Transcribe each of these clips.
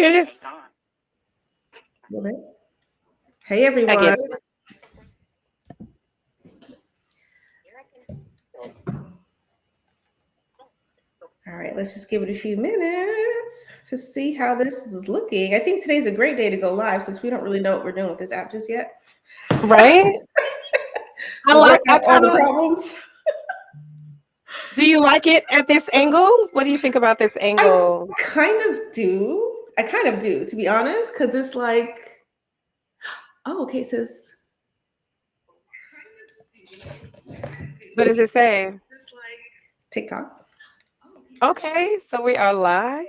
hear this? Hey, I everyone. guess. All right, let's just give it a few minutes to see how this is looking. I think today's a great day to go live since we don't really know what we're doing with this app just yet. Right? We'll work I out all kind the of. problems. Do you like it at this angle? What do you think about this I angle? kind of do. I kind of do, to be honest, because it's like, oh, okay, it says What does it say? TikTok. Okay, so we are live.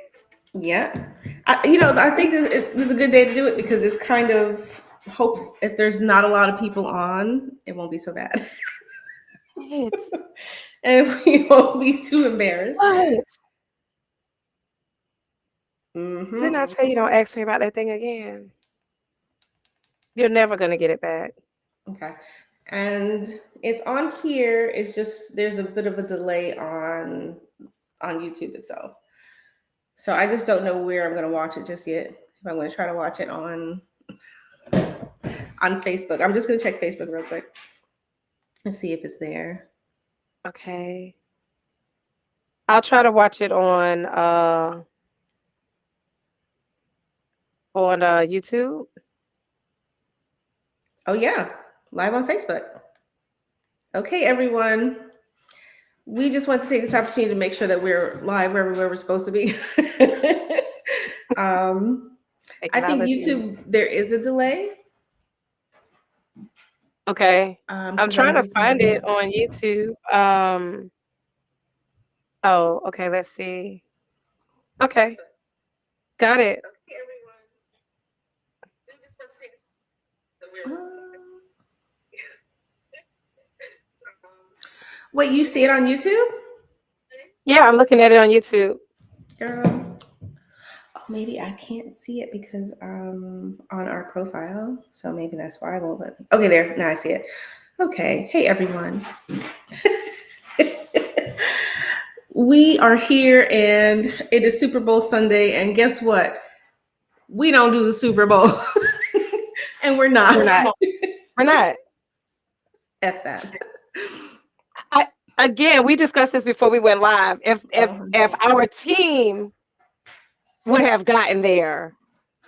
Yeah. I think this is a good day to do it because it's kind of hope if there's not a lot of people on, it won't be so bad. What? And we won't be too embarrassed. What? Didn't I Hmm. tell you don't ask me about that thing again? You're never gonna get it back. Okay. And it's on here. It's just there's a bit of a delay on YouTube itself. So I just don't know where I'm gonna watch it just yet. If I'm gonna try to watch it on Facebook. I'm just gonna check Facebook real quick and see if it's there. Okay. I'll try to watch it on YouTube. Oh yeah, live on Facebook. Okay, everyone. We just want to take this opportunity to make sure that we're live where we're supposed to be. um, I think Technology. YouTube there is a delay Okay. I'm because trying I'm to just find having. it on YouTube. Oh, okay, let's see. Okay, got it. Wait, you see it on YouTube, Yeah, I'm looking at it on YouTube. girl? Oh, maybe I can't see it because on our profile, so maybe that's why I won't let me. Okay, there. Now I see it. Okay. Hey, everyone. We are here, and it is Super Bowl Sunday, and guess what? We don't do the Super Bowl, and we're not. We're not. We're not. F that. I Again, we discussed this before we went live. If our team would have gotten there,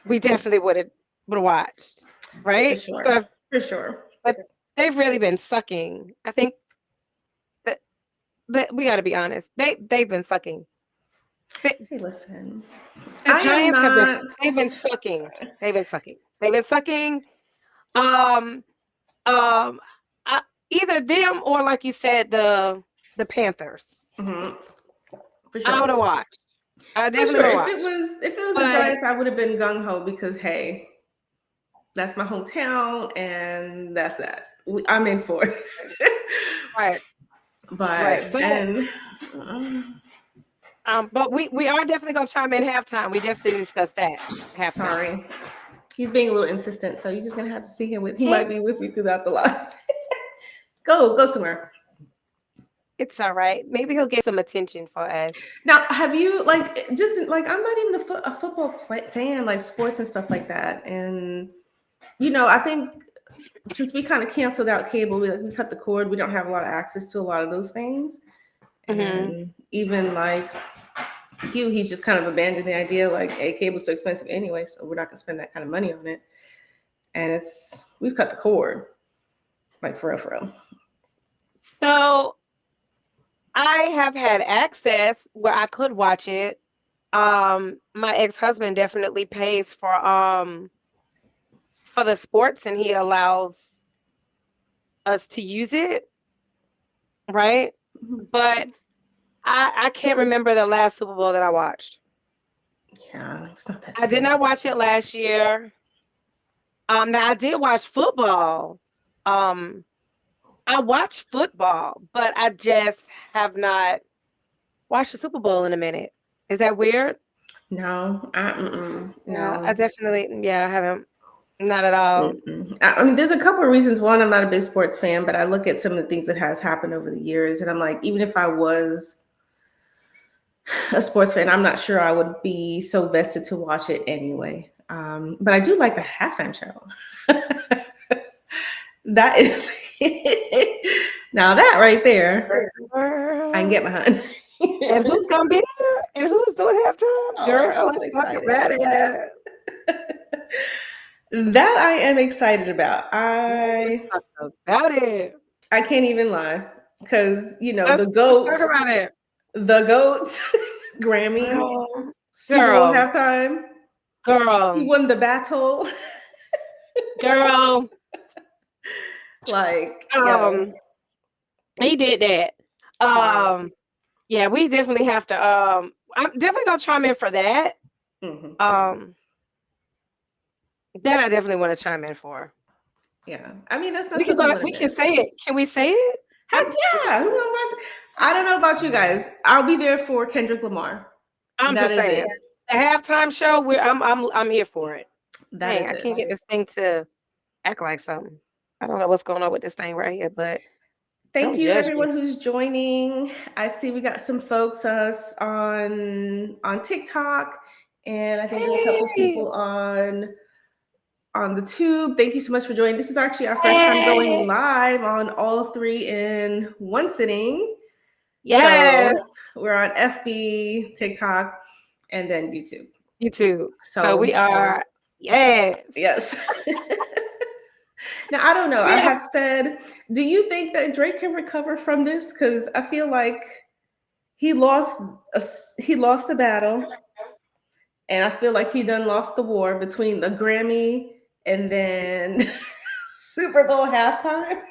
we definitely would have watched, For right? sure. So, For sure. but they've really been sucking. I think that, that we got to be honest. They've been sucking. The, Hey, listen. the I am Giants have been not. they've been sucking. They've been sucking. They've been sucking. Um um I, Either them or like you said the Panthers. Mhm, for I would sure. have watched. I For definitely sure. would have If it watched. was if it was the But Giants, I would have been gung ho because hey, that's my hometown, and that's that. I'm in for it. right, right. But and um, But we are definitely gonna chime in halftime. We definitely discuss that halftime. sorry, he's being a little insistent, so you're just gonna have to see him with. He Hey, might be with me throughout the live. Go somewhere. it's all right. Maybe he'll get some attention for us. Now, have you like just like I'm not even a football fan, like sports and stuff like that, and I think since we kind of canceled out cable, we cut the cord. We don't have a lot of access to a lot of those things, Hmm. and even like Hugh, he's just kind of abandoned the idea like, hey, cable's too expensive anyway, so we're not gonna spend that kind of money on it. And we've cut the cord, like for real, for real. So I have had access where I could watch it. My ex-husband definitely pays for the sports, and he allows us to use it, right? But I can't remember the last Super Bowl that I watched. Yeah, it's not that I did serious. not watch it last year. Now I did watch football. Um, I watched football, but I just have not watched the Super Bowl in a minute. Is that weird? No, Yeah, I no. definitely, yeah, I haven't, not at all. Mm-mm. I mean, there's a couple of reasons. One, I'm not a big sports fan, but I look at some of the things that has happened over the years, and I'm like, even if I was a sports fan, I'm not sure I would be so vested to watch it anyway. But I do like the halftime show. That is now that right there, I can Girl. get behind. And who's gonna be there? And who's doing halftime? Oh my god, Girl, I'm so let's talk excited. about it. That I am excited about. Let's talk about it. I can't even lie because Let's talk about it. the goat, Grammy Girl, Super Bowl girl, halftime. He girl, won the battle. girl. Like, yo, Um, he did that. he did. Um, yeah, we definitely have to. I'm definitely gonna chime in for that. Hmm. Um, that I definitely want to chime in for. Yeah, I mean that's not We can something you go. want We to can miss. say it. Can we say it? Heck yeah! Who wants to watch? I don't know about you guys. I'll be there for Kendrick Lamar. I'm That just is it. saying. The halftime show. I'm here for it. That Dang, is I it. can't get this thing to act like something. I don't know what's going on with this thing right here, but Thank don't you, judge me. everyone who's joining. I see we got some folks on TikTok, and I think there's a couple Hey, people on the tube. Thank you so much for joining. This is actually our first time going hey, live on all three in one sitting. yes, So we're on FB, TikTok, and then YouTube. you too. So we So are, yes. yes. Now I don't know. I Yeah, have said, do you think that Drake can recover from this? Because I feel like he lost he lost the battle, and I feel like he done lost the war between the Grammy and then Super Bowl halftime.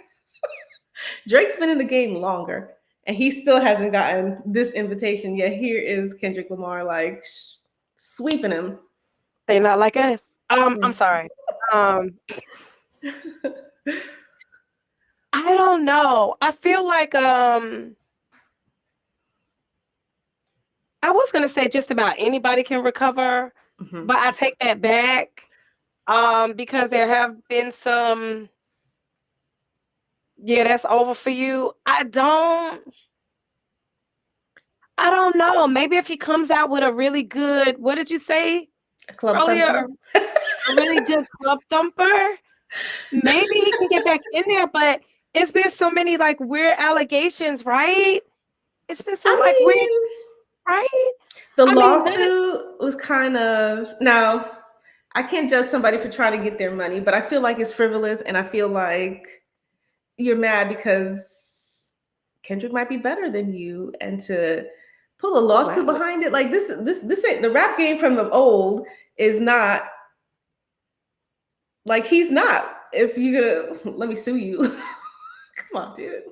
Drake's been in the game longer, and he still hasn't gotten this invitation yet. Here is Kendrick Lamar, like sweeping him. they not like us. I'm sorry. Um, I don't know. I feel like I was gonna say just about anybody can recover, Mhm. but I take that back. Because there have been some, yeah, that's over for you. I don't know. Maybe if he comes out with a really good, what did you say A club earlier? thumper. A really good club thumper. Maybe he can get back in there, but it's been so many like weird allegations, right? It's been so I like weird, mean, right? the I mean, not lawsuit was kind of no. I can't judge somebody for trying to get their money, but I feel like it's frivolous, and I feel like you're mad because Kendrick might be better than you, and to pull a lawsuit wow. behind it, like this ain't the rap game from the old is not like he's not. If you're gonna let me sue you, come on, dude.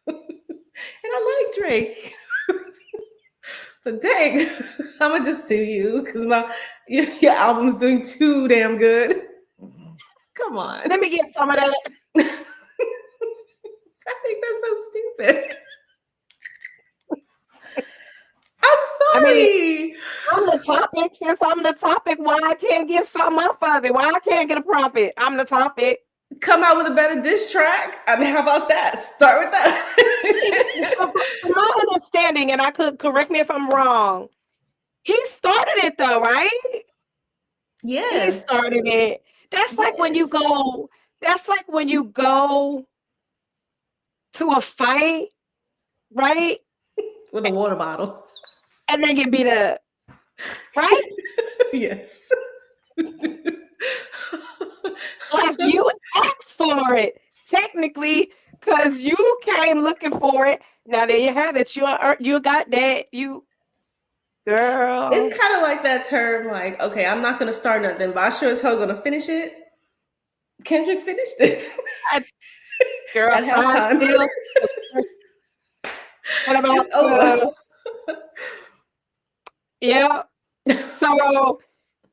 And I like Drake, but dang, I'm gonna just sue you because your album's doing too damn good. Come on. Let me get some of that. I think that's so stupid. I'm I mean, sorry. I'm the topic. Since I'm the topic, why I can't get something off of it? Why I can't get a profit? I'm the topic. Come out with a better diss track. I mean, how about that? Start with So that. from my understanding, and I could correct me if I'm wrong, he started it though, right? He Yes. started it. That's like when you Yes. go. That's like when you go to a fight, right? With a water bottle. And then you beat up, right? Yes. Like you asked for it, technically, because you came looking for it. Now there you have it. You got that. You It's girl. kind of like that term, like, okay, I'm not gonna start nothing, but I sure as hell gonna finish it. Kendrick finished it I, girl, at sign halftime. still. What about It's over. yeah? So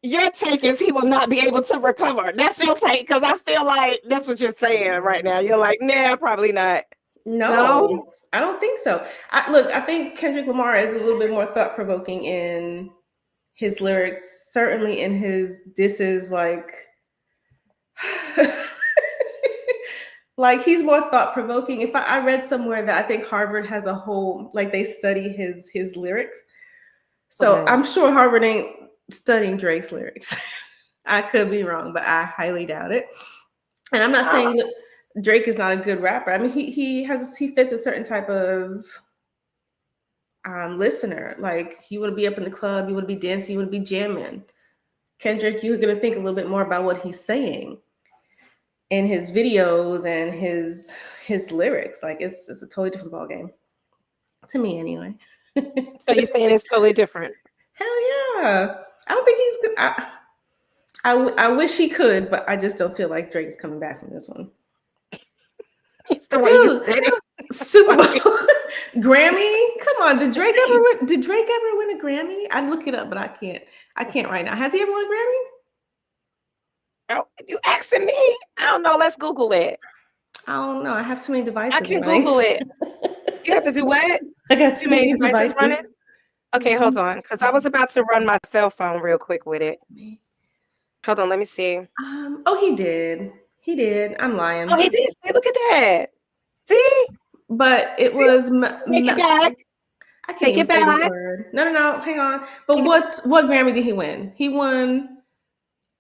your take is he will not be able to recover. That's your take, because I feel like that's what you're saying right now. You're like, nah, probably not. No, No, I don't think so. I think Kendrick Lamar is a little bit more thought provoking in his lyrics, certainly in his disses. Like he's more thought provoking. If I read somewhere that I think Harvard has a whole like they study his lyrics, So I'm sure Harvard ain't studying Drake's lyrics. I could be wrong, but I highly doubt it. And I'm not saying that Drake is not a good rapper. I mean, he fits a certain type of listener. Like, you want to be up in the club, you want to be dancing, you want to be jamming. Kendrick, you're gonna think a little bit more about what he's saying in his videos and his lyrics. Like, it's a totally different ballgame. To me, anyway. So you're saying it's totally different? Hell yeah. I don't think he's good. I wish he could, but I just don't feel like Drake's coming back from this one. The way you said it. Super Bowl, Grammy. Come on, did Drake ever win a Grammy? I'd look it up, but I can't right now. Has he ever won a Grammy? Oh, you asking me? I don't know. Let's Google it. I don't know. I have too many devices. I can Google it. You have to do what? I got too many devices running? Okay, hold on, because I was about to run my cell phone real quick with it. Hold on, let me see. Oh, he did. He did. I'm lying. Oh, he did. See, look at that. See? But it was Take it back. I can't even say this word. No, hang on. But what Grammy did he win? He won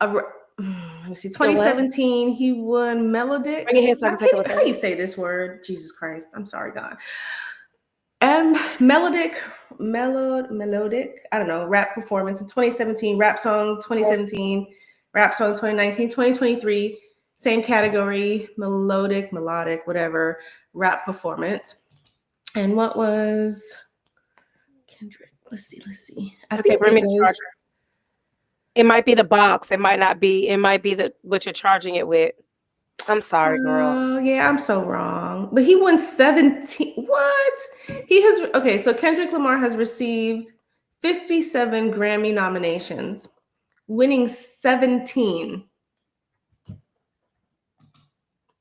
let me see, 2017. He won Melodic. Bring it here so I can take a look at it. How you say this word? Jesus Christ. I'm sorry, God. Melodic, I don't know, rap performance in 2017, rap song 2017, rap song 2019, 2023, same category, melodic, whatever, rap performance. And what was Kendrick? Let's see. I think bring me the charger. It might be the box. It might not be. It might be what you're charging it with. I'm sorry, girl. Oh, yeah, I'm so wrong. But he won 17. What? So Kendrick Lamar has received 57 Grammy nominations, winning 17.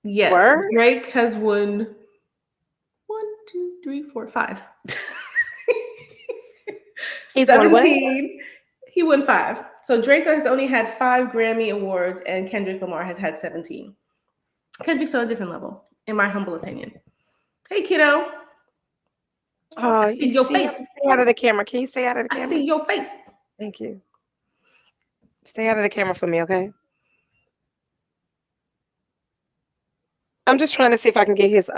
Yes, Drake has won 1, 2, 3, 4, 5. 17. He won 5. So Drake has only had 5 Grammy Awards, and Kendrick Lamar has had 17. Kendrick's on a different level, in my humble opinion. Hey, kiddo. Oh, I see your face. Stay out of the camera. Can you stay out of the camera? I see your face. Thank you. Stay out of the camera for me, okay? I'm just trying to see if I can get his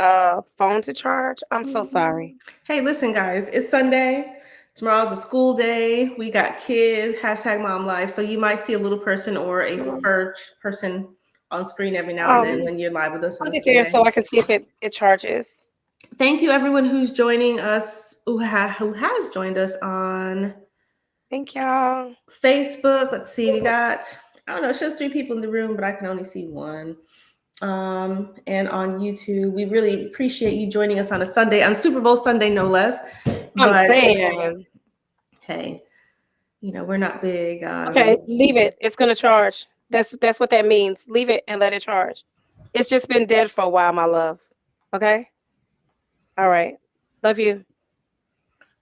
phone to charge. I'm so sorry. Hey, listen, guys. It's Sunday. Tomorrow's a school day. We got kids. #MomLife. So you might see a little person or a fur person on screen every now and then when you're live with us. I'll get there so I can see if it charges. Thank you, everyone who's joining us, who has joined us on. Thank y'all. Facebook. Let's see. We got, I don't know, it shows 3 people in the room, but I can only see 1. And on YouTube, we really appreciate you joining us on a Sunday, on Super Bowl Sunday, no less. I'm saying, hey, we're not big. Okay, leave it. It's gonna charge. That's what that means. Leave it and let it charge. It's just been dead for a while, my love. Okay. All right. Love you.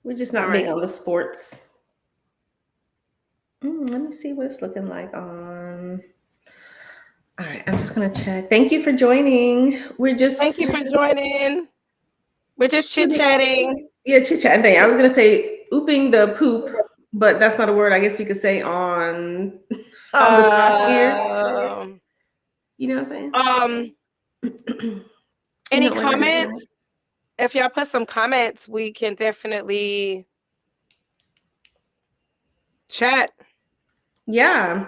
We're just not big on the sports. Let me see what it's looking like on. All right, I'm just gonna check. Thank you for joining. Thank you for joining. We're just chit-chatting. Yeah, chit-chatting. I was gonna say ooping the poop, but that's not a word I guess we could say on the top here. You know what I'm saying? Any comments? If y'all put some comments, we can definitely chat. Yeah.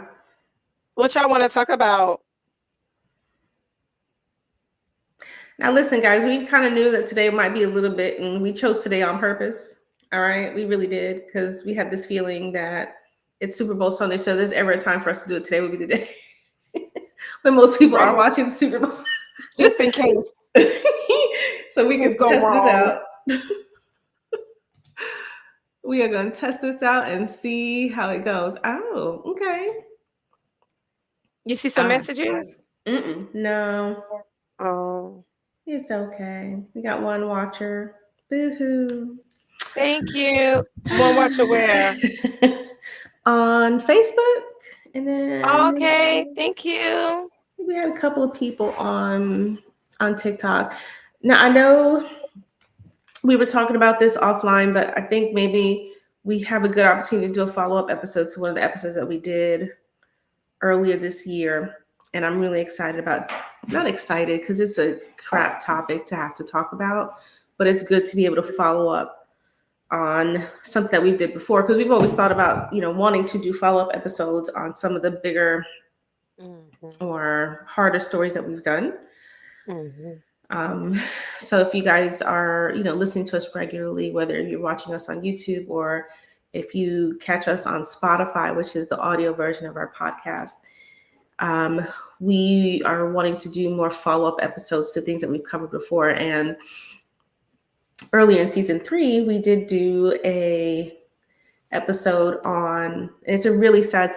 What y'all want to talk about? Now, listen, guys, we kind of knew that today might be a little bit, and we chose today on purpose. All right. We really did, because we had this feeling that it's Super Bowl Sunday. So there's ever a time for us to do it, today would be the day when most people are watching the Super Bowl. Just in case. So we can test this out. We are going to test this out and see how it goes. Oh, okay. You see some messages? No. Oh. It's okay. We got 1 watcher. Boo-hoo. Thank you. 1 watcher where? On Facebook. And then okay. Thank you. We had a couple of people on TikTok. Now, I know we were talking about this offline, but I think maybe we have a good opportunity to do a follow-up episode to one of the episodes that we did earlier this year. And I'm really excited about, not excited because it's a crap topic to have to talk about, but it's good to be able to follow up on something that we did before, because we've always thought about, wanting to do follow-up episodes on some of the bigger or harder stories that we've done. So if you guys are, listening to us regularly, whether you're watching us on YouTube or if you catch us on Spotify, which is the audio version of our podcast, we are wanting to do more follow-up episodes to things that we've covered before. And earlier in season 3, we did do a episode on, it's a really sad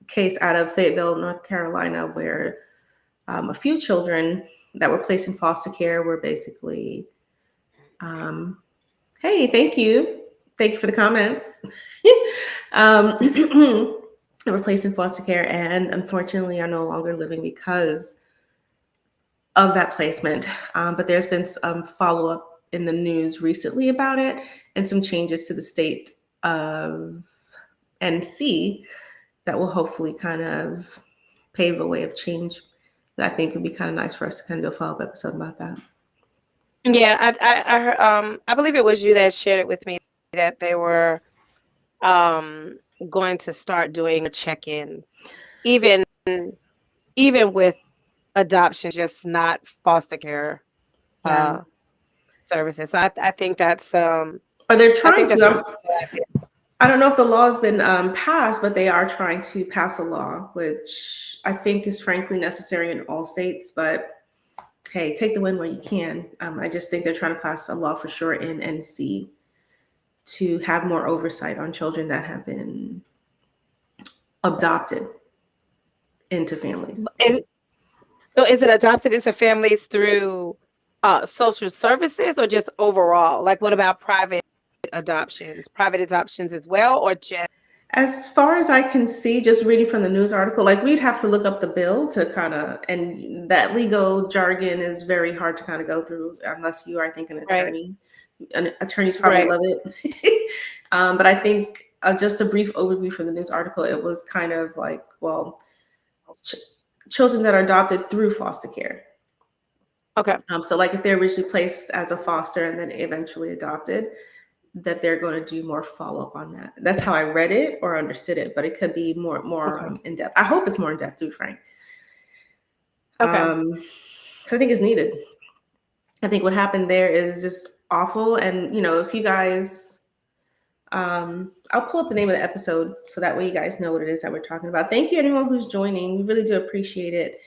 case out of Fayetteville, North Carolina, where a few children that were placed in foster care were basically, hey, thank you for the comments. They were placed in foster care and unfortunately are no longer living because of that placement. But there's been some follow-up in the news recently about it and some changes to the state of NC that will hopefully kind of pave a way of change that I think would be kind of nice for us to kind of do a follow-up episode about that. Yeah, I heard, I believe it was you that shared it with me that they were going to start doing check-ins, even with adoption, just not foster care services. So I think that's or they're trying to. really I don't know if the law has been passed, but they are trying to pass a law, which I think is frankly necessary in all states. But hey, take the win where you can. I just think they're trying to pass a law for sure in NC to have more oversight on children that have been adopted into families. So is it adopted into families through social services or just overall? Like, what about private adoptions? Private adoptions as well, or just? As far as I can see, just reading from the news article, like we'd have to look up the bill to kind of, and that legal jargon is very hard to kind of go through unless you are, I think, an attorney. Right. Attorneys probably love it. But I think just a brief overview from the news article, it was kind of like, well, children that are adopted through foster care. Okay. So like if they're originally placed as a foster and then eventually adopted, that they're going to do more follow-up on that. That's how I read it or understood it, but it could be more in depth. I hope it's more in depth too, Frank. Okay. So I think it's needed. I think what happened there is just awful. And, if you guys, I'll pull up the name of the episode so that way you guys know what it is that we're talking about. Thank you, anyone who's joining. We really do appreciate it.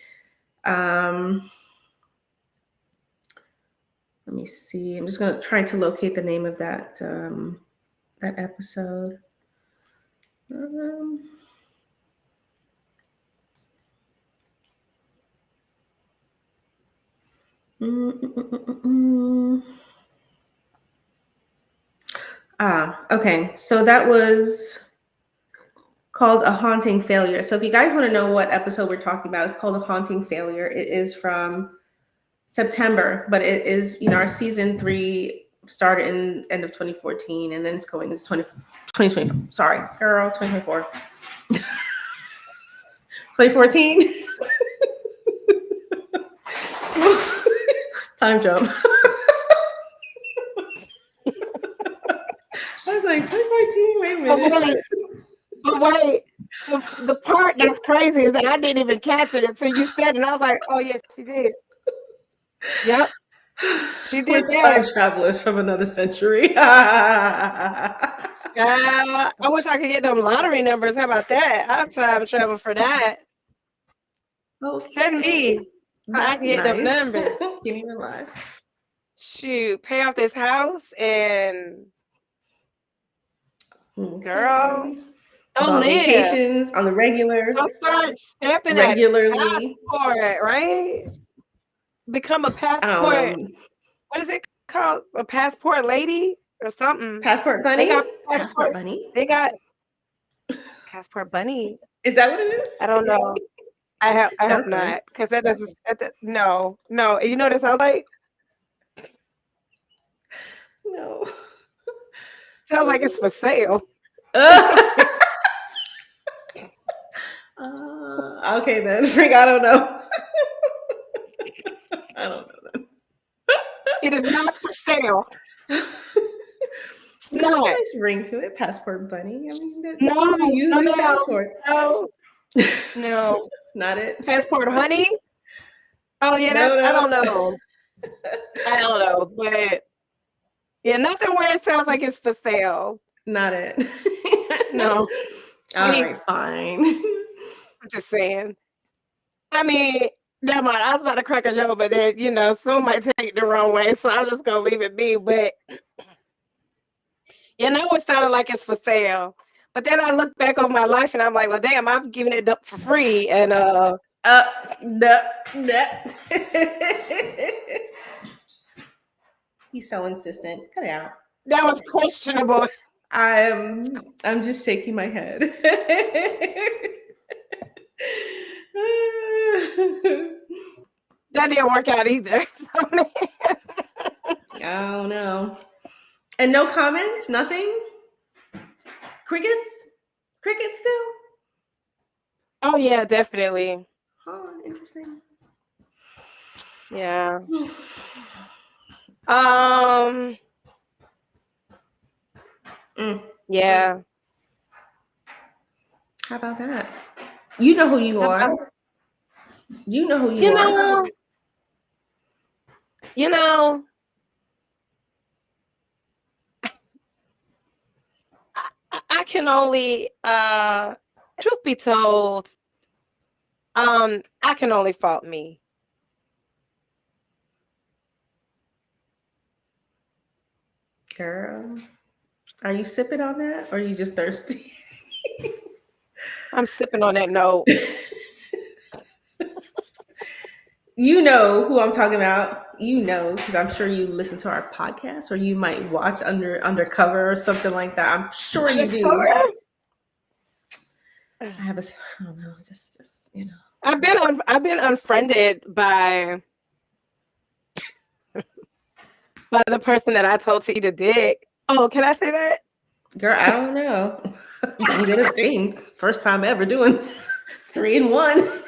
Let me see. I'm just going to try to locate the name of that that episode. Okay. So that was called A Haunting Failure. So if you guys want to know what episode we're talking about, it's called A Haunting Failure. It is from September, but it is, our season 3 started in end of 2014 and then it's going into 2024. Sorry, girl, 2024. 2014. Time jump. I was like, 2014, wait a minute. But wait, the part that's crazy is that I didn't even catch it until you said it. And I was like, oh, yes, she did. Yep. She did. Time travelers from another century. I wish I could get them lottery numbers. How about that? I'll time travel for that. Okay. Send me. So I can get them numbers. Can't even lie. Shoot, pay off this house and girl. On vacations on the regular. I'll start stepping regularly. Passport, right? Become a passport. What is it called? A passport lady or something? Passport bunny. Passport bunny. They got passport bunny. Is that what it is? I don't know. I hope not, because that doesn't. No. You know what it sounds like? No. Sounds like it's for sale. Okay then, Frank. I don't know. I don't know then. It is not for sale. It has a Not. nice ring to it, passport bunny. I mean, that's just No, you use no, it as a no, passport. no, no. Not it. Passport honey? Oh yeah, No, I no, don't know. I don't know, but yeah, nothing where it sounds like it's for sale. not it. No, All please. right, fine. I'm just saying. I mean, never mind. I was about to crack a joke, but then some might take it the wrong way, so I'm just gonna leave it be. But it sounded like it's for sale. But then I look back on my life and I'm like, well, damn, I'm giving it up for free, and No, no. He's so insistent. Cut it out. that was questionable. I'm just shaking my head. That didn't work out either. So, I don't know. And no comments? Nothing? Crickets? Crickets still? oh yeah, definitely. Oh, interesting. Yeah. Um. Yeah. How about that? You know who you How are. about- You know who you You are. know. You know. I can only. Truth be told, I can only fault me. Girl, are you sipping on that or are you just thirsty? I'm sipping on that note. You know who I'm talking about. You know, because I'm sure you listen to our podcast or you might watch undercover or something like that. I'm sure you do. I have I don't know, just I've been unfriended by the person that I told to eat a dick. Oh, can I say that? girl, I don't know. Don't get us dinged. First time ever doing 3-in-1.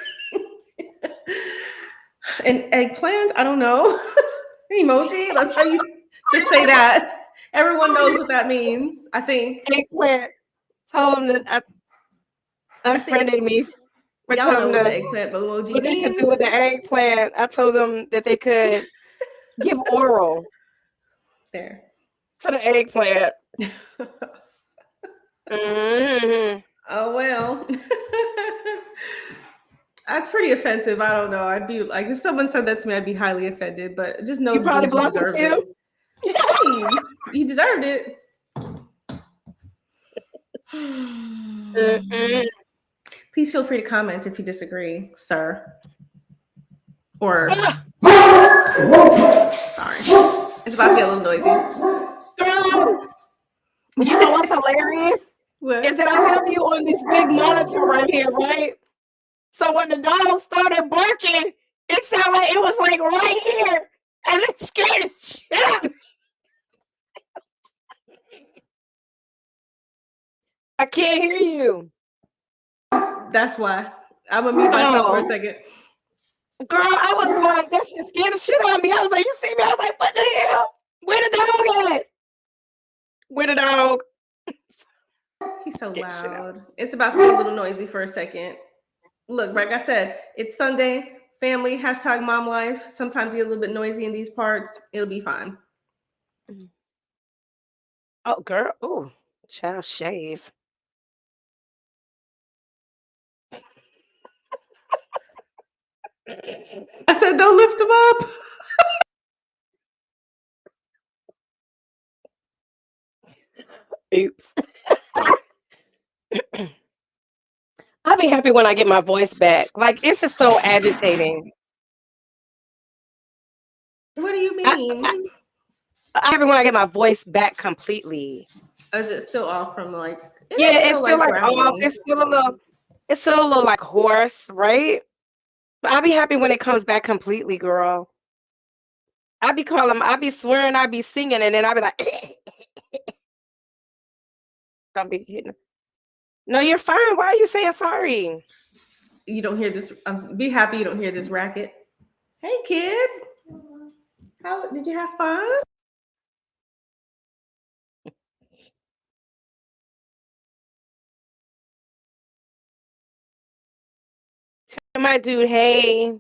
And eggplant, I don't know. Emoji, that's how you just say that. Everyone knows what that means, I think. Eggplant told them that I think unfriended me for y'all know telling what the them eggplant emoji what they could do means. with the eggplant. I told them that they could give oral There. to the eggplant. Hmm. Oh well. That's pretty offensive. I don't know. I'd be like, if someone said that to me, I'd be highly offended. But just You know, probably dude, you blocked them deserved it. too. Hey, you deserved it. Mm-mm. Please feel free to comment if you disagree, sir. Or sorry, it's about to get a little noisy. Girl, you know what's hilarious What? is that I have you on this big monitor right here, right? So when the dog started barking, it sounded like it was like right here, and it scared the shit out of me. I can't hear you. That's why. I'm gonna mute myself for a Oh, second. girl, I was like, that shit scared the shit out of me. I was like, you see me? I was like, what the hell? Where the dog at? Where the dog? He's so Scared the shit out. loud. It's about to get a little noisy for a second. Look, like I said, it's Sunday. Family, hashtag mom life. Sometimes you get a little bit noisy in these parts. It'll be fine. Oh, girl. Ooh, child shave. I said, don't lift him up. Oops. I'll be happy when I get my voice back. Like, it's just so agitating. What do you I, mean? I, I'm happy when I get my voice back completely. Is it still off from like? It is Yeah, still it's still like like off. gravelly. It's still a little like hoarse, right? But I'll be happy when it comes back completely, girl. I be swearing, I be singing, and then I be like, Don't be hitting. No, you're fine. Why are you saying sorry? You don't hear this. Be happy you don't hear this racket. Hey, kid. How did you have fun? Tell my dude, hey.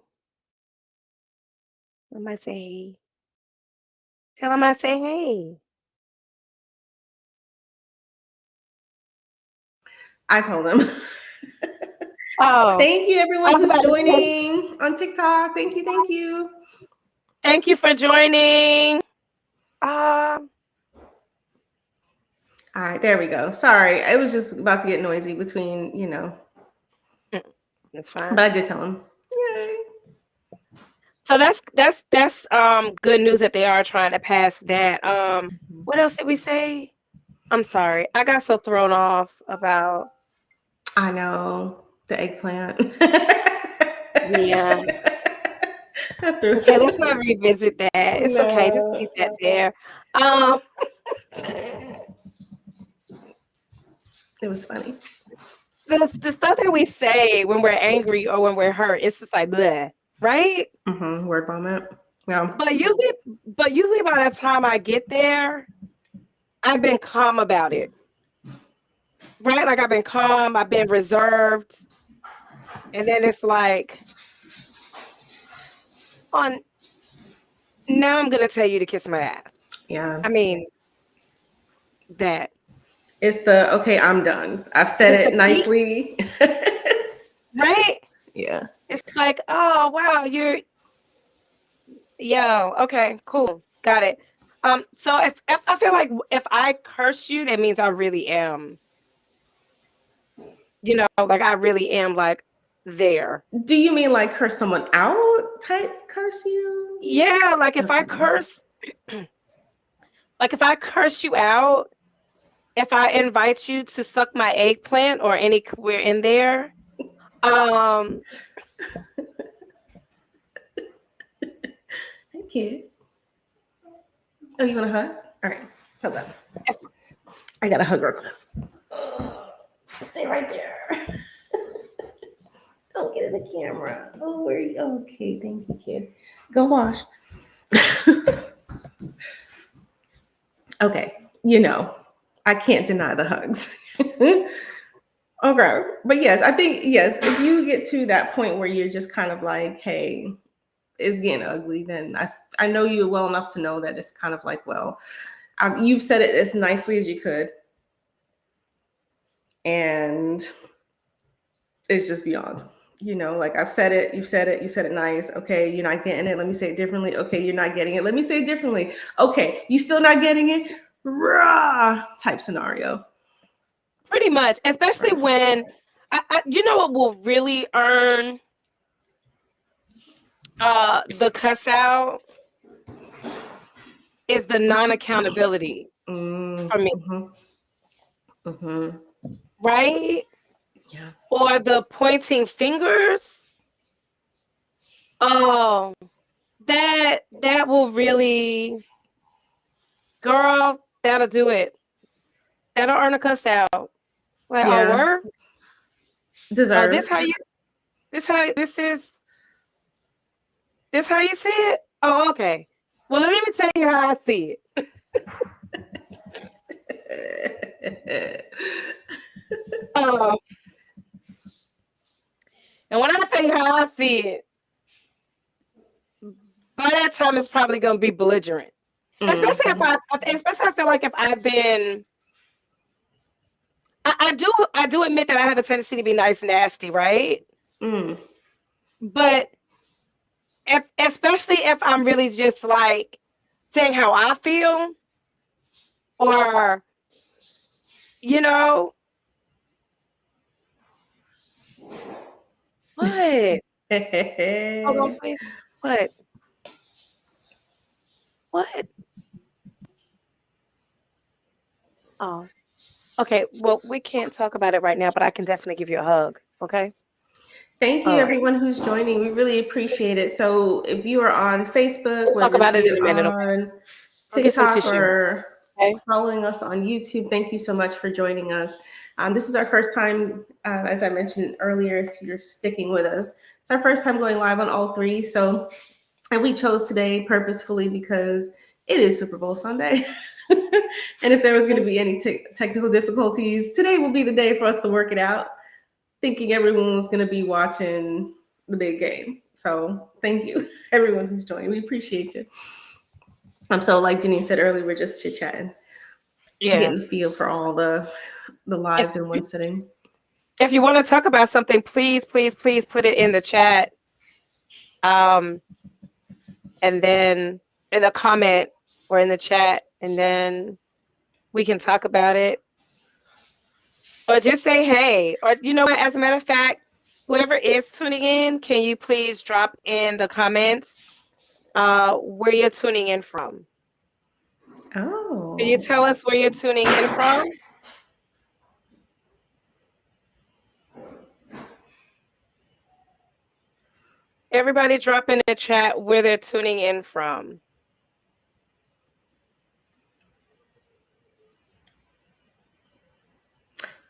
I might say hey. Tell him I say hey. I told him. Oh, Thank you, I everyone was who's about to say, joining on TikTok. Thank you. Thank you. thank you for joining. Um, All right, there we go. Sorry, it was just about to get noisy between, It's but fine. I did tell him. Yay. So that's good news that they are trying to pass that. What else did we say? I'm sorry. I got so thrown off about I know the eggplant. yeah. Okay, let's not revisit that. It's okay. Just No. leave that there. Um, It was funny. the stuff that we say when we're angry or when we're hurt, it's just like bleh, right? Word vomit. Yeah. But usually by the time I get there, I've been calm about it. Right? Like I've been calm, I've been reserved, and then it's like on now I'm gonna tell you to kiss my ass. Yeah. I mean that. It's the okay, I'm done. I've said It's the it peak, nicely. right? Yeah. It's like, oh wow, okay, cool, got it. So if I feel like if I curse you, that means I really am, like I really am like there. Do you mean like curse someone out type curse you? Yeah, like if I Okay. curse, like if I curse you out, if I invite you to suck my eggplant or any we're in there, um, Hey, kid. Oh, you want a hug? All right. Hold on. if, I got a hug request. Stay right there. Don't get in the camera. Oh, where are you? Okay, thank you, kid. Go wash. Okay, I can't deny the hugs. Okay, but yes, I think yes, if you get to that point where you're just kind of like, hey, it's getting ugly, then I know you well enough to know that it's kind of like, well, you've said it as nicely as you could, and it's just beyond. Like I've said it, you said it nice. Okay, you're not getting it. Let me say it differently. Okay, you're not getting it. Let me say it differently. Okay, you still not getting it? Rah, type scenario. pretty much, especially when you know what will really earn the cuss out is the non-accountability for me, Mm-hmm. Mm-hmm. right? Yeah. Or the pointing fingers. Oh, that will really, girl, that'll do it. That'll earn a cuss out. Like, oh, Yeah. word? Oh, Deserved. this how you see it? Oh, okay. Well, let me tell you how I see it. Um, and when I tell you how I see it, by that time it's probably gonna be belligerent. Especially if Mhm. especially I feel like if I've been, I do admit that I have a tendency to be nice and nasty, right? Mm. But especially if I'm really just like saying how I feel, or you know, what? Hold on, please. What? What? Oh, okay. Well, we can't talk about it right now, but I can definitely give you a hug. Okay. Thank you, All right. everyone who's joining. We really appreciate it. So, if you are on Facebook, We'll talk whether it about it in be a minute. Okay. on I'll get some TikTok tissue. or Okay. following us on YouTube, thank you so much for joining us. This is our first time, as I mentioned earlier, if you're sticking with us, it's our first time going live on all three. So, and we chose today purposefully because it is Super Bowl Sunday. And if there was going to be any technical difficulties, today will be the day for us to work it out, thinking everyone was going to be watching the big game. So thank you, everyone who's joined. We appreciate you. So like Janine said earlier, we're just chit chatting, Yeah. getting the feel for all the If lives in one sitting. if you want to talk about something, please put it in the chat. Um, and then in the comment or in the chat, and then we can talk about it. Or just say hey. Or you know what? As a matter of fact, whoever is tuning in, can you please drop in the comments where you're tuning in from? Can you Oh, tell us where you're tuning in from? Everybody drop in the chat where they're tuning in from.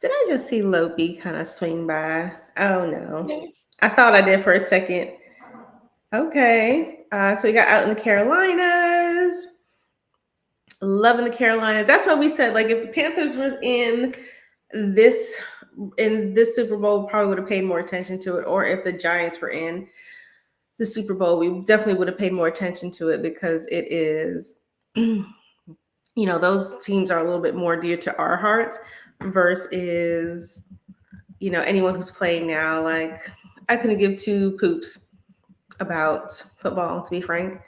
did I just see Lopi kind of swing by? Oh no, Yes. I thought I did for a second. Okay, so we got out in the Carolinas. Loving the Carolinas. That's what we said. Like if the Panthers was this in this Super Bowl, we probably would have paid more attention to it. Or if the Giants were in the Super Bowl, we definitely would have paid more attention to it because it is, those teams are a little bit more dear to our hearts versus, anyone who's playing now. Like I couldn't give two poops about football, to be frank.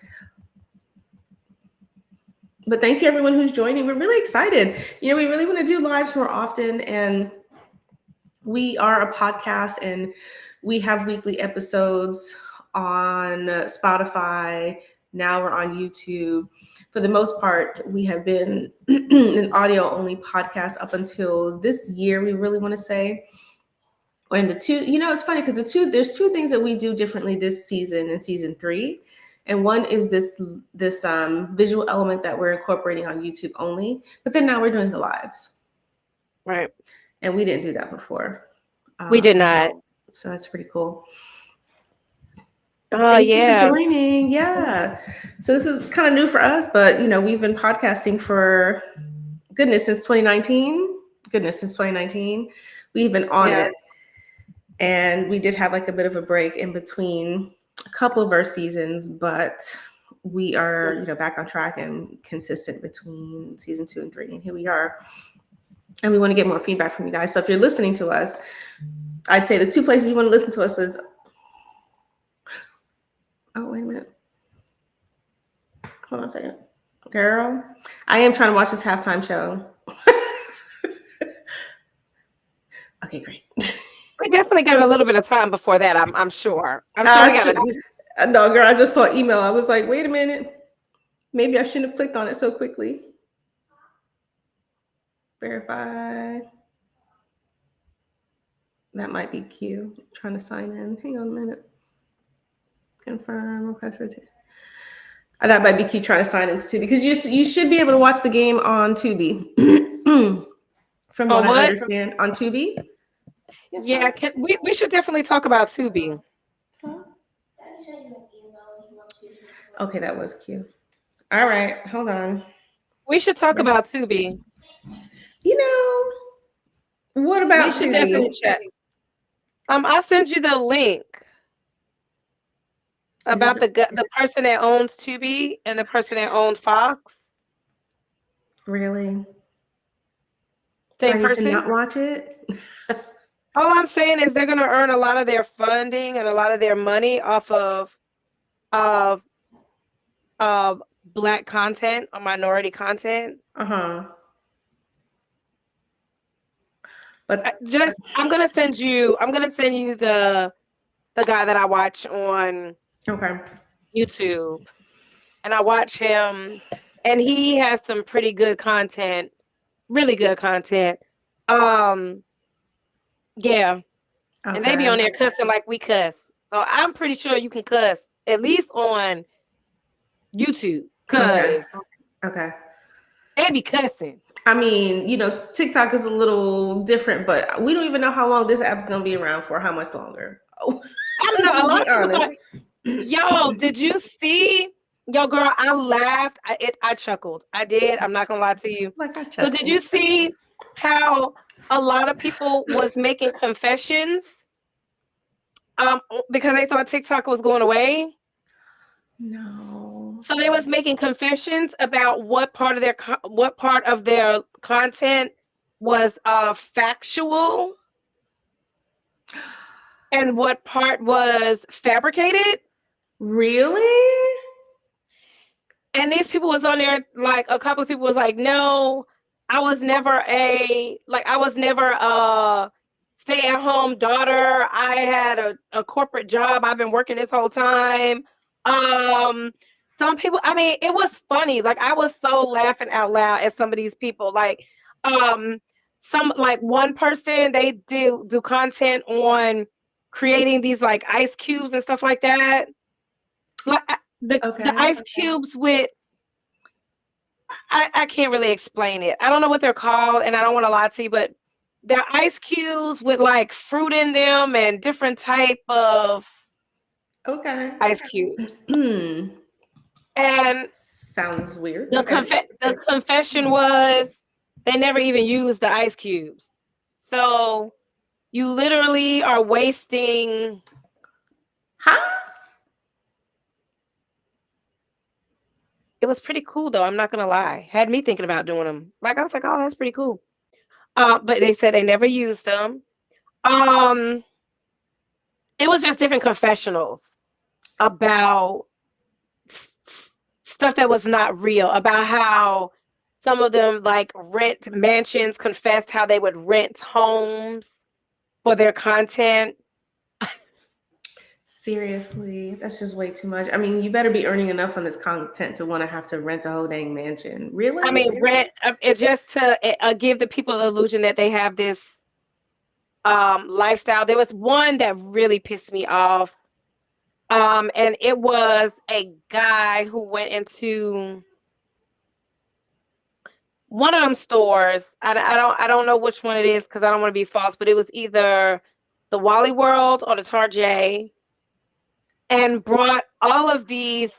But thank you everyone who's joining. We're really excited. We really want to do lives more often, and we are a podcast and we have weekly episodes on Spotify. Now we're on YouTube. For the most part, we have been an audio only podcast up until this year, we really want to say. And it's funny because there's two things that we do differently this season and season 3. And one is this visual element that we're incorporating on YouTube only, but then now we're doing the lives. Right. And we didn't do that before. We did not. So that's pretty cool. Oh, Thank you yeah. for joining. Yeah. So this is kind of new for us, but we've been podcasting for since 2019. We've been on it. And we did have like a bit of a break in between a couple of our seasons, but we are, back on track and consistent between season 2 and 3. And here we are. And we want to get more feedback from you guys. So if you're listening to us, I'd say the 2 places you want to listen to us is, oh, wait a minute. Hold on a second. Girl, I am trying to watch this halftime show. Okay, great. We definitely got a little bit of time before that, I'm sure. I'm sure we got No, girl, I just saw an email. I was like, wait a minute. Maybe I shouldn't have clicked on it so quickly. Verify. That might be Q. I'm trying to sign in. Hang on a minute. Confirm request for that might be Q trying to sign into Tubi because you should be able to watch the game on Tubi. From what I understand, on Tubi. Yeah, we should definitely talk about Tubi. Okay, that was Q. All right, hold on. We should talk about Tubi. What about we should Tubi? Definitely check. I'll send you the link about the person that owns Tubi and the person that owns Fox. Really? Same so I need person? to not watch it? All I'm saying is they're going to earn a lot of their funding and a lot of their money off of Black content or minority content. But I'm gonna send you the guy that I watch on YouTube, and I watch him, and he has some pretty good content, really good content. Yeah, and they be on there cussing like we cuss, so I'm pretty sure you can cuss at least on YouTube. Okay. They be cussing. I mean, TikTok is a little different, but we don't even know how long this app's gonna be around for. How much longer? Oh, I don't let's know. A just lot be of people honest. thought, yo, did you see? Yo, girl, I laughed. I chuckled. I did. I'm not gonna lie to you. Like I So did you chuckled. see how a lot of people was making confessions because they thought TikTok was going away? No. So they was making confessions about what part of their content was factual and what part was fabricated. Really? And these people was on there, like a couple of people was like, no, I was never a stay-at-home daughter. I had a corporate job. I've been working this whole time. Um, some people, I mean, it was funny. Like I was so laughing out loud at some of these people. Like, um, some like one person they do content on creating these like ice cubes and stuff like that. Like the Okay. ice cubes with I can't really explain it. I don't know what they're called, and I don't want to lie to you, but they're ice cubes with like fruit in them and different type of Okay. ice cubes. Hmm. And Sounds weird. Okay. the confession was they never even used the ice cubes. So you literally are wasting. Huh? It was pretty cool though. I'm not gonna lie. Had me thinking about doing them. Like I was like, oh, that's pretty cool. But they said they never used them. Um, it was just different confessionals about stuff that was not real, about how some of them like rent mansions, confessed how they would rent homes for their content. Seriously, that's just way too much. I mean, you better be earning enough on this content to want to have to rent a whole dang mansion. I Really? mean, rent it just to give the people the illusion that they have this lifestyle. There was one that really pissed me off. And it was a guy who went into one of them stores. I don't know which one it is because I don't want to be false, but it was either the Wally World or the Tarjay, and brought all of these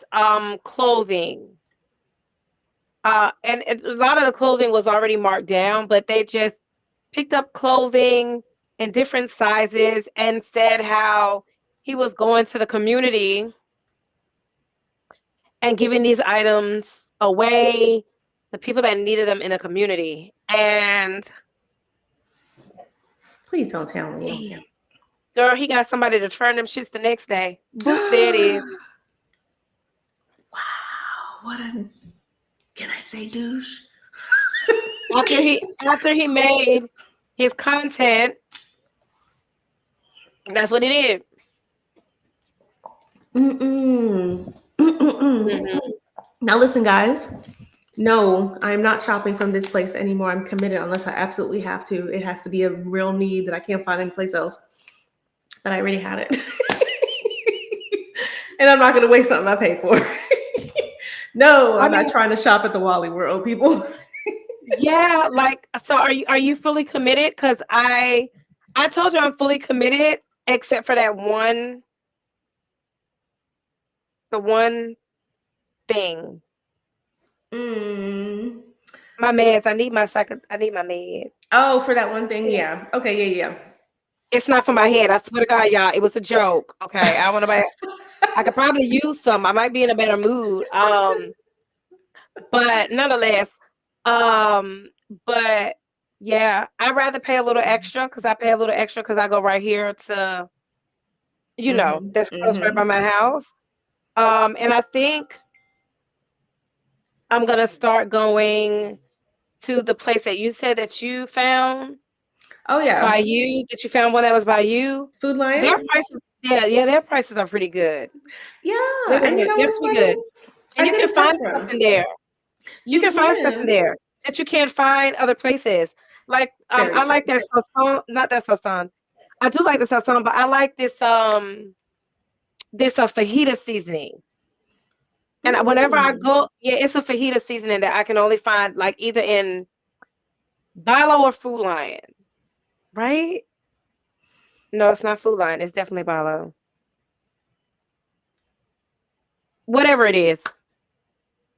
clothing. A lot of the clothing was already marked down, but they just picked up clothing in different sizes and said how he was going to the community and giving these items away to people that needed them in the community. And Please don't tell me. damn, girl, he got somebody to turn them shits the next day. Boop, there it is. Wow, what a can I say douche? After he made his content, that's what he did. Mm-mm. Mm-mm. Mm-hmm. Now listen, guys. No, I'm not shopping from this place anymore. I'm committed unless I absolutely have to. It has to be a real need that I can't find anyplace else. But I already had it. And I'm not going to waste something I paid for. No, I I'm not mean, trying to shop at the Wally World, people. yeah, like so are you fully committed? Because I told you I'm fully committed, except for the one thing. Mm. My meds. I need my meds. Oh, for that one thing, yeah. Okay, yeah, It's not for my head. I swear to God, y'all. It was a joke. Okay. I want to. I could probably use some. I might be in a better mood. But nonetheless, um, but yeah, I'd rather pay a little extra because I pay a little extra because I go right here to, yeah. that's close right by my house. And I think I'm gonna start going to the place that you said that you found Oh yeah, that you found one that was by you. Food Lion. Their prices, yeah, their prices are pretty good. Yeah, and you know They're what's pretty funny? good. And I you did a can test find stuff run. in there. You You can find stuff in can. there that you can't find other places. Like Very I true. like that sazon, not that sazon. I do like the sazon, but I like this fajita seasoning. And whenever I Mm. go, yeah, it's a fajita seasoning that I can only find like either in Bilo or Food Lion, right? No, it's not Food Lion. It's definitely Bilo. Whatever it is,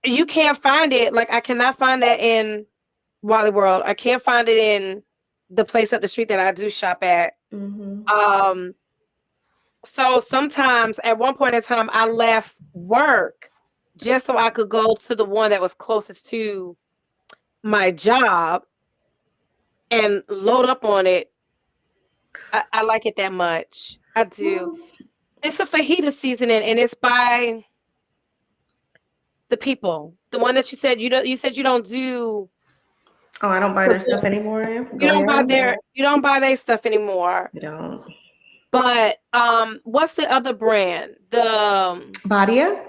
you can't find it. Like I cannot find that in Wally World. I can't find it in the place up the street that I do shop at. Mm-hmm. Um, so sometimes at one point in time, I left work just so I could go to the one that was closest to my job and load up on it. I like it that much. I do. Well, It's a fajita seasoning, and it's by the people. The one that you said you don't. You said you don't do oh, I don't buy their Kazoo. stuff anymore. You Go don't buy ahead. their. You don't buy their stuff anymore. You don't. But what's the other brand? The Badia?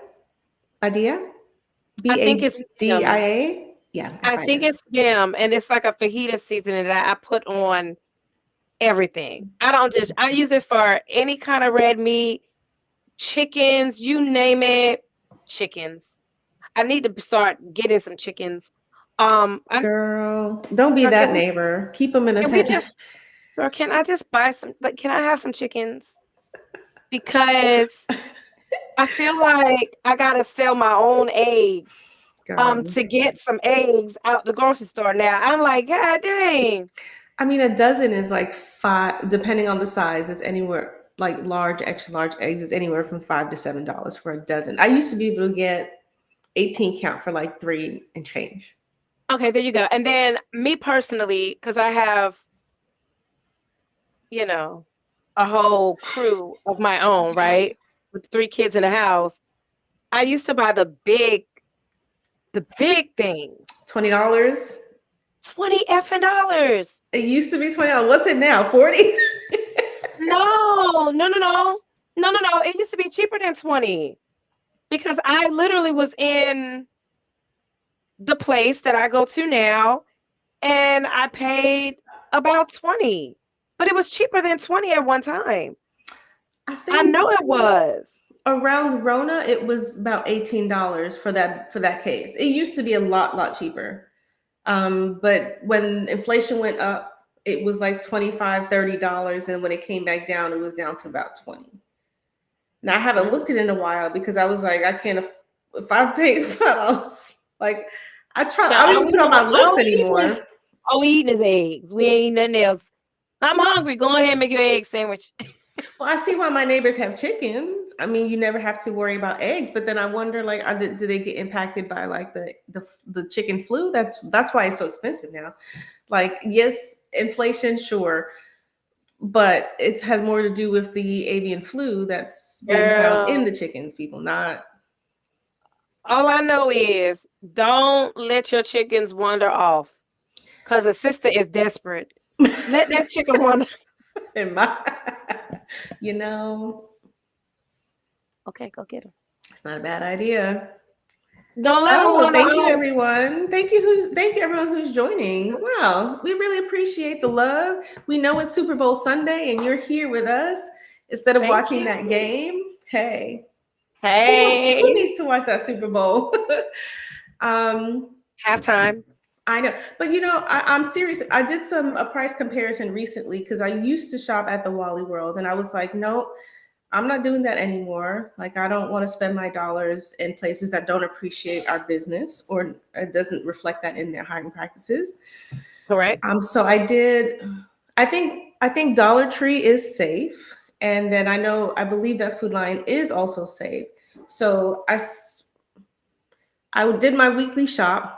Badia? I B think A it's D I them. A. Yeah, I I buy think this. it's them, and it's like a fajita seasoning that I put on everything. I don't just. I use it for any kind of red meat, chickens, you name it, chickens. I need to start getting some chickens. I Girl, don't be or that neighbor. Keep them in a can we pen. just or can I just buy some? Like, can I have some chickens? Because I feel like I gotta sell my own eggs Girl. to get some eggs out the grocery store now. I'm like, God dang. I mean, a dozen is like five, depending on the size. It's anywhere like large, extra large eggs is anywhere from $5 to $7 for a dozen. I used to be able to get 18 count for like three and change. Okay, there you go. And then me personally, because I have, you know, a whole crew of my own, right? With three kids in the house. I used to buy the big things, $20. 20 effing dollars. It used to be $20. What's it now? 40? No, no, no, no. No, no, no. It used to be cheaper than 20 because I literally was in the place that I go to now and I paid about 20. But it was cheaper than 20 at one time. I I think know it was. around Rona, it was about $18 for that case. It used to be a lot cheaper. But when inflation went up, it was like $25, $30. And when it came back down, it was down to about 20. Now I haven't looked at it in a while because I was like, I can't, if I pay $5, like I Now, don't even put it on my list anymore. all we eating is eggs. We ain't eating nothing else. I'm hungry. Go ahead and make your egg sandwich. Well, I see why my neighbors have chickens. I mean, you never have to worry about eggs, but then I wonder, like, do they get impacted by like the chicken flu? That's why it's so expensive now. Like, yes, inflation, sure, but it has more to do with the avian flu that's being found in the Girl, chickens. People not. all I know is don't let your chickens wander off because a sister is desperate. Let that chicken wander. in my, you know, Okay, go get them. it's not a bad idea. Don't let them Oh, wander thank you, off. everyone. Thank you, everyone who's joining. Wow, we really appreciate the love. We know it's Super Bowl Sunday, and you're here with us instead of Thank watching that you. game. Hey, who Hey, needs to watch that Super Bowl? um, halftime. I know, but I'm serious. I did a price comparison recently because I used to shop at the Wally World, and I was like, no, I'm not doing that anymore. Like, I don't want to spend my dollars in places that don't appreciate our business or it doesn't reflect that in their hiring practices. Correct. So I did. I think Dollar Tree is safe, and then I believe that Food Lion is also safe. So I did my weekly shop,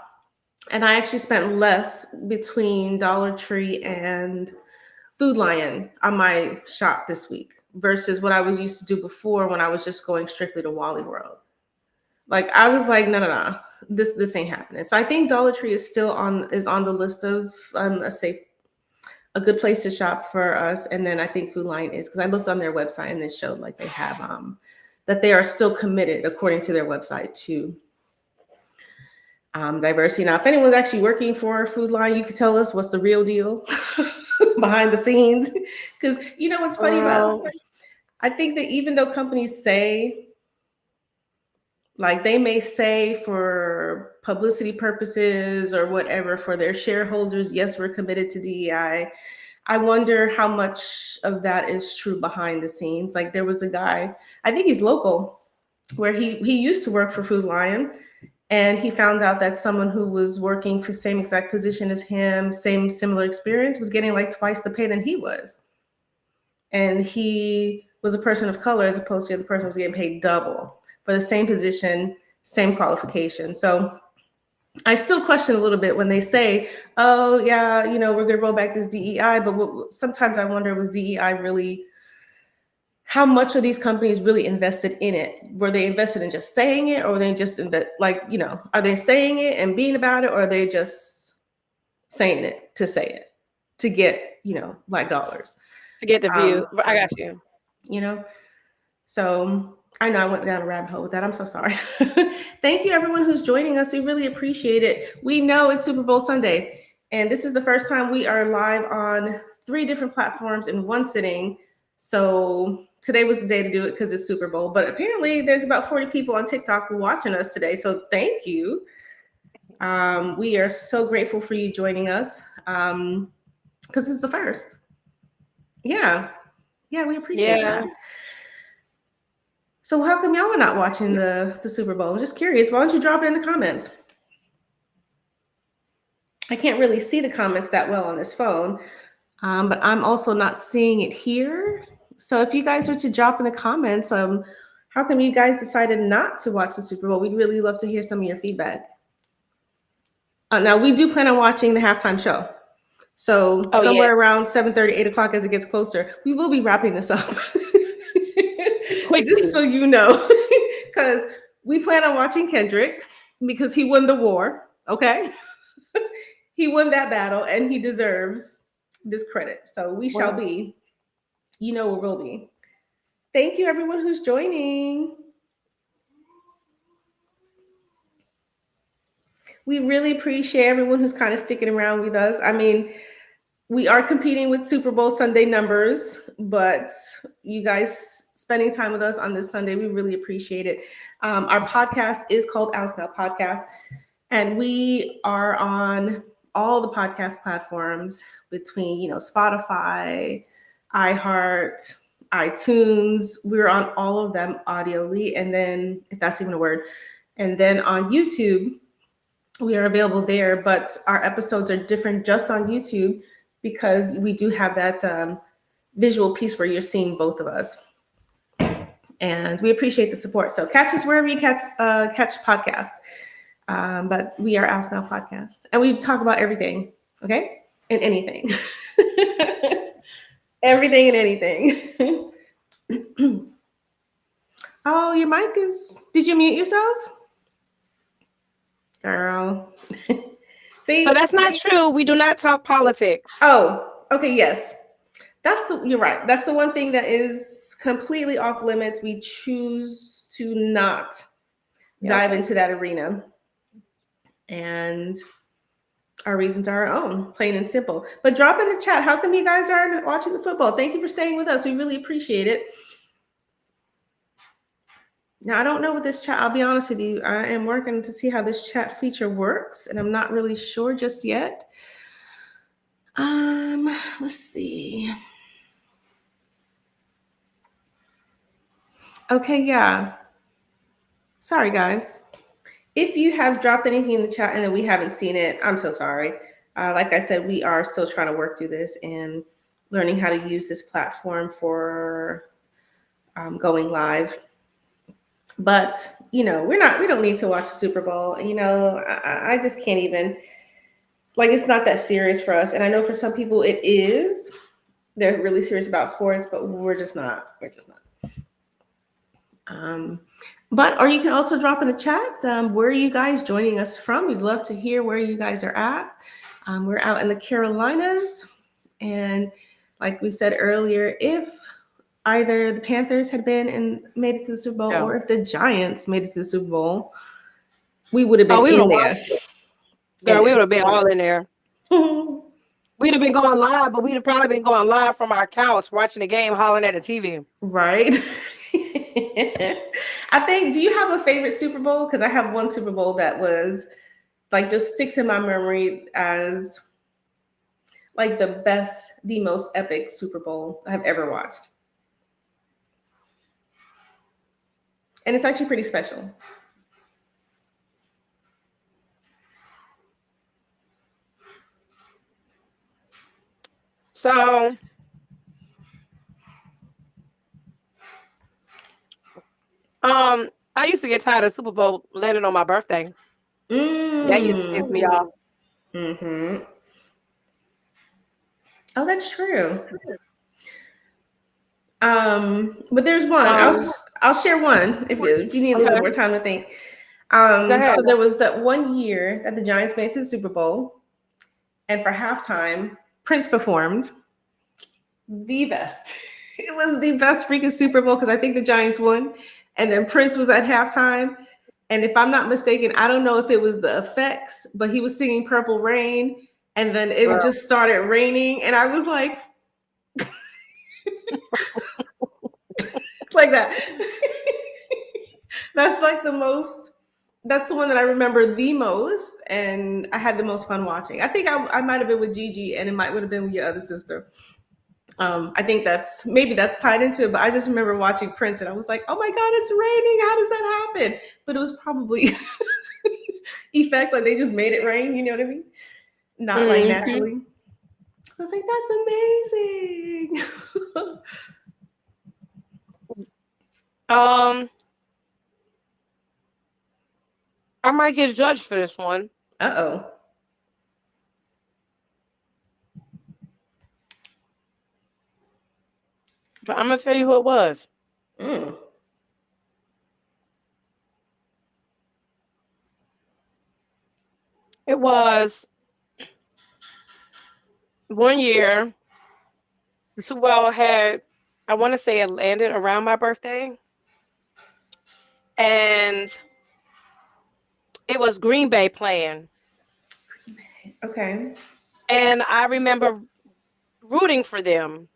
and I actually spent less between Dollar Tree and Food Lion on my shop this week versus what I was used to do before when I was just going strictly to Wally World. Like, I was like, no, no, no, this ain't happening. So I think Dollar Tree is still on the list of a good place to shop for us. And then I think Food Lion is, because I looked on their website and it showed like they have that they are still committed according to their website to diversity. Now, if anyone's actually working for Food Lion, you can tell us what's the real deal behind the scenes. Because what's funny about, Um, I think that even though companies say Like they may say for publicity purposes or whatever for their shareholders, yes, we're committed to DEI. I wonder how much of that is true behind the scenes. Like there was a guy, I think he's local, where he used to work for Food Lion, and he found out that someone who was working for the same exact position as him, same similar experience, was getting like twice the pay than he was. And he was a person of color as opposed to the other person who was getting paid double for the same position, same qualification. So I still question a little bit when they say, "Oh yeah, we're going to roll back this DEI," but sometimes I wonder, was DEI really? How much are these companies really invested in it? Were they invested in just saying it, or were they just are they saying it and being about it, or are they just saying it to say it to get Black dollars? To get the view. I got you. So I know I went down a rabbit hole with that. I'm so sorry. Thank you, everyone who's joining us. We really appreciate it. We know it's Super Bowl Sunday, and this is the first time we are live on 3 different platforms in one sitting. So today was the day to do it because it's Super Bowl. But apparently, there's about 40 people on TikTok who are watching us today. So thank you. We are so grateful for you joining us because it's the first. Yeah, we appreciate that. So how come y'all are not watching the Super Bowl? I'm just curious. Why don't you drop it in the comments? I can't really see the comments that well on this phone, but I'm also not seeing it here. So if you guys were to drop in the comments, how come you guys decided not to watch the Super Bowl? We'd really love to hear some of your feedback. Now, we do plan on watching the halftime show. So somewhere around 7:30, 8 o'clock as it gets closer, we will be wrapping this up. Just so you know, because we plan on watching Kendrick because he won the war. Okay. He won that battle and he deserves this credit. So we shall be, where we'll be. Thank you, everyone who's joining. We really appreciate everyone who's kind of sticking around with us. I mean, we are competing with Super Bowl Sunday numbers, but you guys spending time with us on this Sunday, we really appreciate it. Our podcast is called Oust Now Podcast, and we are on all the podcast platforms between, Spotify, iHeart, iTunes. We're on all of them audioly, and then, if that's even a word, and then on YouTube, we are available there, but our episodes are different just on YouTube because we do have that visual piece where you're seeing both of us. And we appreciate the support. So catch us wherever you catch podcasts. But we are Oust Now Podcast. And we talk about everything, okay? And anything. Everything and anything. Oh, your mic is... Did you mute yourself? Girl. See? So that's not true. We do not talk politics. Oh, okay, yes. You're right. That's the one thing that is completely off limits. We choose to not dive into that arena. And our reasons are our own, plain and simple. But drop in the chat. How come you guys aren't watching the football? Thank you for staying with us. We really appreciate it. Now, I don't know what this chat, I'll be honest with you. I am working to see how this chat feature works, and I'm not really sure just yet. Let's see. Okay, yeah. Sorry, guys. If you have dropped anything in the chat and then we haven't seen it, I'm so sorry. Like I said, we are still trying to work through this and learning how to use this platform for going live. But, we don't need to watch the Super Bowl. I just can't even, it's not that serious for us. And I know for some people it is. They're really serious about sports, but we're just not. Or you can also drop in the chat, where are you guys joining us from? We'd love to hear where you guys are at. We're out in the Carolinas. And like we said earlier, if either the Panthers had been and made it to the Super Bowl, or if the Giants made it to the Super Bowl, we would have been in there. Girl, we would have been all in there. We'd have been going live, but we'd have probably been going live from our couch, watching the game, hollering at the TV. Right. I think, do you have a favorite Super Bowl? Because I have one Super Bowl that was like just sticks in my memory as like the best, the most epic Super Bowl I've ever watched. And it's actually pretty special. So, I used to get tired of Super Bowl landing on my birthday. That used to piss me off. Mm-hmm. Oh, that's true. But there's one. Um, I'll share one if you need a little bit okay, more time to think. go ahead. So there was that one year that the Giants made it to the Super Bowl, and for halftime, Prince performed the best. It was the best freaking Super Bowl because I think the Giants won, and then Prince was at halftime. And if I'm not mistaken, I don't know if it was the effects, but he was singing Purple Rain, and then it Girl. just started raining, and I was like that. That's like the most. That's the one that I remember the most, and I had the most fun watching. I think I might have been with Gigi, and it might would have been with your other sister. I think that's tied into it, but I just remember watching Prince, and I was like, "Oh my God, it's raining! How does that happen?" But it was probably effects, like they just made it rain. You know what I mean? Not like Hmm. naturally. I was like, "That's amazing." Um, I might get judged for this one, Uh but I'm gonna tell you who it was. oh. Mm. It was one year the Super Bowl had, I want to say it landed around my birthday, and it was Green Bay playing. Okay. And I remember rooting for them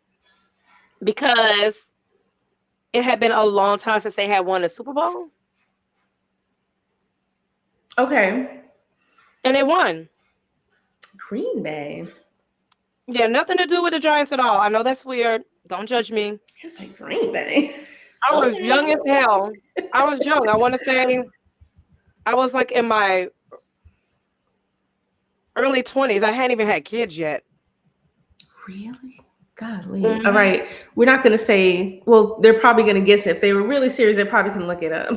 because it had been a long time since they had won a Super Bowl, Okay. and they won. Green Bay. Yeah, nothing to do with the Giants at all. I know that's weird. Don't judge me. I was like, Green Bay. I was Okay. young as hell. I was young. I want to say I was like in my early 20s. I hadn't even had kids yet. Really? Golly. All Hmm. right. We're not going to say, well, they're probably going to guess it. If they were really serious, they probably can look it up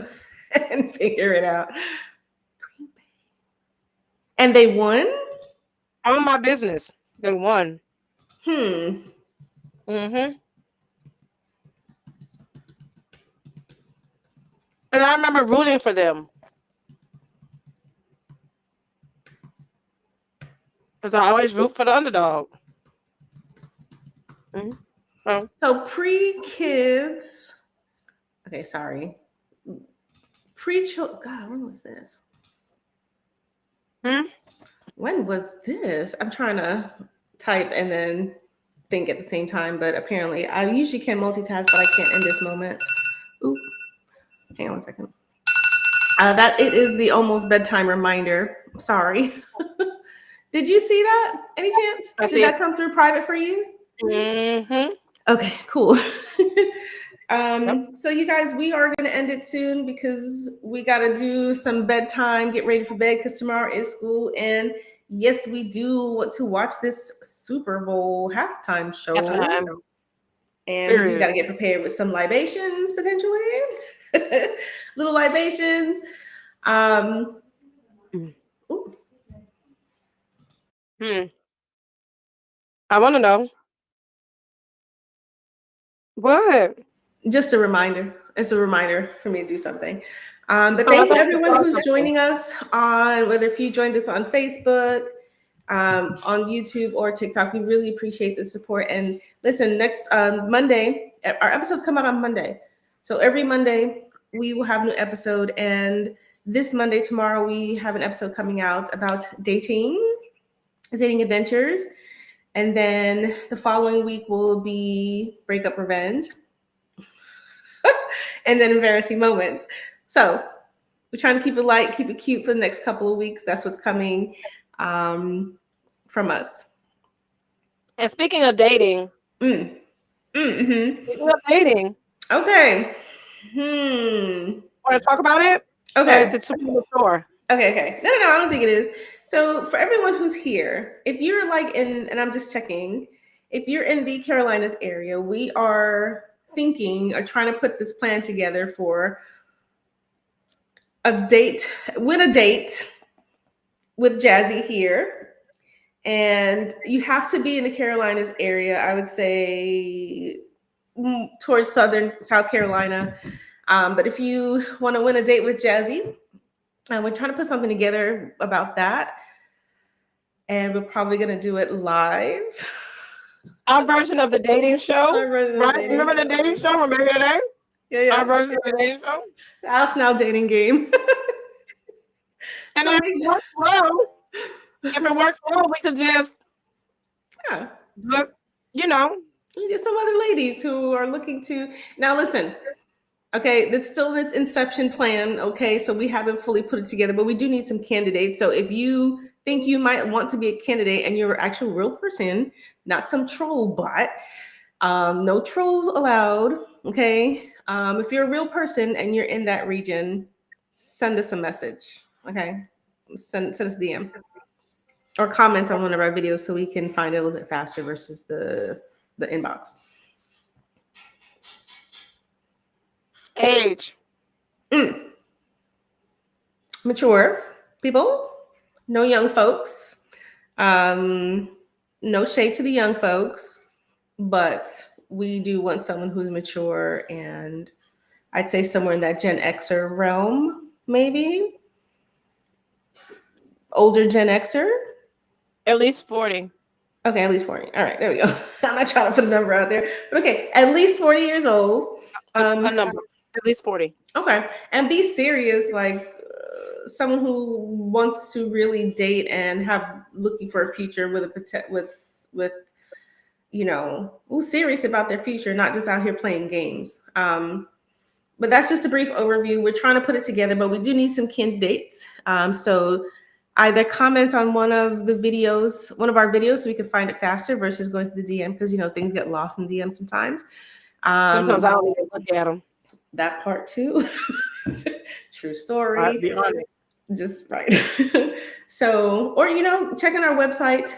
and figure it out. Green Bay. And they won? All my business. They won. Hmm. Hmm. And I remember rooting for them because I always root for the underdog. Hmm. So, So pre kids. Okay, sorry. Pre children. God, when was this? hmm? When was this? I'm trying to type and then think at the same time, but apparently I usually can multitask, but I can't in this moment. Oop. Hang on 1 second. That it is the almost bedtime reminder. Sorry. Did you see that? Any chance? I Did see that it. come through private for you? Hmm. Okay, cool. Yep. So you guys, we are going to end it soon because we got to do some bedtime, get ready for bed because tomorrow is school. And yes, we do want to watch this Super Bowl halftime After show. time. And we do got Period. to get prepared with some libations potentially, little libations. Um, Mm. ooh, Hmm. I want to know what. just a reminder. It's a reminder for me to do something. But Oh, I thank you, thought you everyone saw who's something. joining us on, whether if you joined us on Facebook, on YouTube, or TikTok. We really appreciate the support. And listen, next Monday, our episodes come out on Monday. So every Monday, we will have a new episode. And this Monday, tomorrow, we have an episode coming out about dating adventures. And then the following week will be breakup revenge and then embarrassing moments. So we're trying to keep it light, keep it cute for the next couple of weeks. That's what's coming from us. And speaking of dating, Mm. Mm-hmm. speaking of dating, Okay. Hmm. want to talk about it? Or is Okay. it too premature? Okay. No, I don't think it is. So for everyone who's here, if you're like in, and I'm just checking, if you're in the Carolinas area, we are thinking or trying to put this plan together for a date, win a date with Jazzy here. And you have to be in the Carolinas area, I would say towards South Carolina. But if you want to win a date with Jazzy, we're trying to put something together about that. And we're probably going to do it live. Our version of the dating show, Our version of the right? dating Remember the show. dating show? Remember today? Yeah. Our version of the dating show. The House Now dating game. And So if it works well, we could just, yeah, but you know, you get some other ladies who are looking to. Now, listen. Okay, that's still in its inception plan. Okay, so we haven't fully put it together, but we do need some candidates. So if you think you might want to be a candidate and you're an actual real person, not some troll bot, no trolls allowed. Okay, if you're a real person and you're in that region, send us a message. Okay, send us a DM or comment on one of our videos so we can find it a little bit faster versus the inbox. age. Mature people, no young folks. No shade to the young folks, but we do want someone who's mature and I'd say somewhere in that Gen Xer realm, maybe. Older Gen Xer. At least 40. Okay, at least 40. All right, there we go. I'm not trying to put a number out there, but okay, at least 40 years old. A number. At least 40. Okay, and be serious, like someone who wants to really date and have looking for a future with you know, who's serious about their future, not just out here playing games. But that's just a brief overview. We're trying to put it together, but we do need some candidates. So either comment on one of our videos, so we can find it faster versus going to the DM because things get lost in DM sometimes. Sometimes I don't even look at them. That part too. True story. I'll be honest. Just right. So, or check on our website.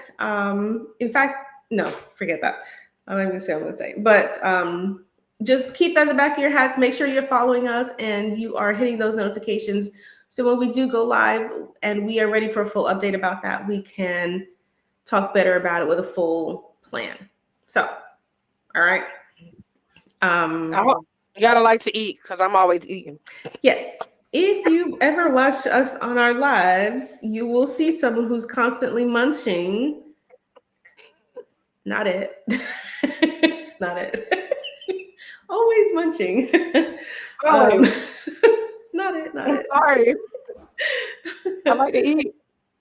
In fact, no, forget that. I'm not gonna say what I'm gonna say, but just keep that in the back of your hats. Make sure you're following us and you are hitting those notifications. So when we do go live and we are ready for a full update about that, we can talk better about it with a full plan. So, all right. You gotta like to eat because I'm always eating. Yes. If you ever watch us on our lives, you will see someone who's constantly munching. Not it. Not it. Always munching. Not it. I'm sorry. I like to eat.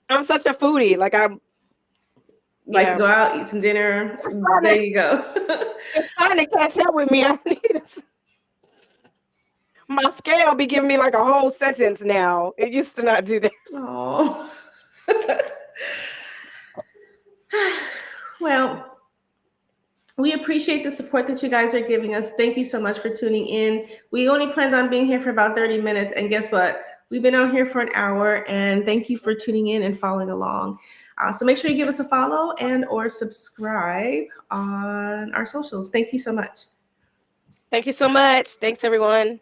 I'm such a foodie. Like to go out, eat some dinner. There you go. It's trying to catch up with me. I need my scale be giving me like a whole sentence now. It used to not do that. Oh. Well, we appreciate the support that you guys are giving us. Thank you so much for tuning in. We only planned on being here for about 30 minutes. And guess what? We've been on here for an hour. And thank you for tuning in and following along. So make sure you give us a follow and or subscribe on our socials. Thank you so much. Thank you so much. Thanks, everyone.